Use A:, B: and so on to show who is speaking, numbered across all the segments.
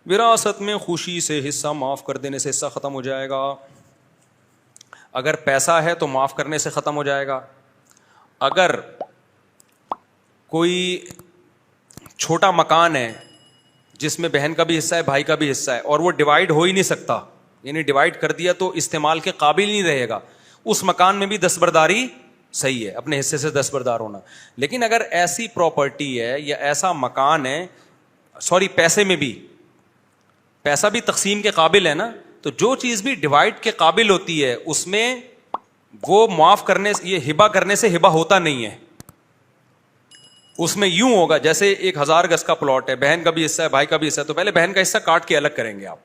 A: وراثت میں خوشی سے حصہ معاف کر دینے سے حصہ ختم ہو جائے گا. اگر پیسہ ہے تو معاف کرنے سے ختم ہو جائے گا. اگر کوئی چھوٹا مکان ہے جس میں بہن کا بھی حصہ ہے بھائی کا بھی حصہ ہے اور وہ ڈیوائیڈ ہو ہی نہیں سکتا, یعنی ڈیوائیڈ کر دیا تو استعمال کے قابل نہیں رہے گا, اس مکان میں بھی دستبرداری صحیح ہے, اپنے حصے سے دستبردار ہونا. لیکن اگر ایسی پراپرٹی ہے یا ایسا مکان ہے, پیسے میں بھی, پیسہ بھی تقسیم کے قابل ہے نا, تو جو چیز بھی ڈیوائڈ کے قابل ہوتی ہے اس میں وہ معاف کرنے, یہ ہبہ کرنے سے ہبہ ہوتا نہیں ہے. اس میں یوں ہوگا جیسے 1000 گز کا پلاٹ ہے, بہن کا بھی حصہ ہے بھائی کا بھی حصہ ہے, تو پہلے بہن کا حصہ کاٹ کے الگ کریں گے آپ,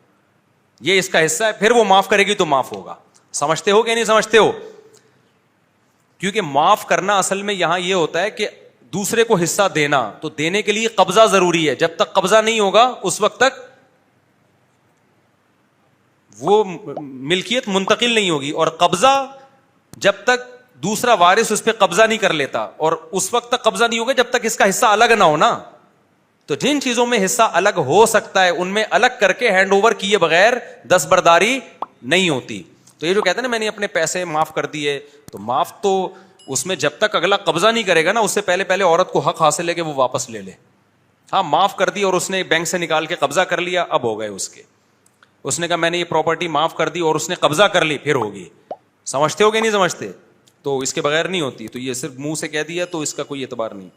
A: یہ اس کا حصہ ہے, پھر وہ معاف کرے گی تو معاف ہوگا. سمجھتے ہو کہ نہیں سمجھتے ہو؟ کیونکہ معاف کرنا اصل میں یہاں یہ ہوتا ہے کہ دوسرے کو حصہ دینا, تو دینے کے لیے قبضہ ضروری ہے. جب تک قبضہ نہیں ہوگا اس وقت تک وہ ملکیت منتقل نہیں ہوگی, اور قبضہ جب تک دوسرا وارث اس پہ قبضہ نہیں کر لیتا, اور اس وقت تک قبضہ نہیں ہوگا جب تک اس کا حصہ الگ نہ ہو نا. تو جن چیزوں میں حصہ الگ ہو سکتا ہے ان میں الگ کر کے ہینڈ اوور کیے بغیر دستبرداری نہیں ہوتی. تو یہ جو کہتے ہیں نا میں نے اپنے پیسے معاف کر دیے, تو معاف تو اس میں جب تک اگلا قبضہ نہیں کرے گا نا, اس سے پہلے عورت کو حق حاصل ہے کہ وہ واپس لے لے. ہاں معاف کر دی اور اس نے بینک سے نکال کے قبضہ کر لیا, اب ہو گئے اس کے. اس نے کہا میں نے یہ پراپرٹی معاف کر دی اور اس نے قبضہ کر لی, پھر ہوگی. سمجھتے ہو کہ نہیں سمجھتے؟ تو اس کے بغیر نہیں ہوتی. تو یہ صرف منہ سے کہہ دیا تو اس کا کوئی اعتبار نہیں.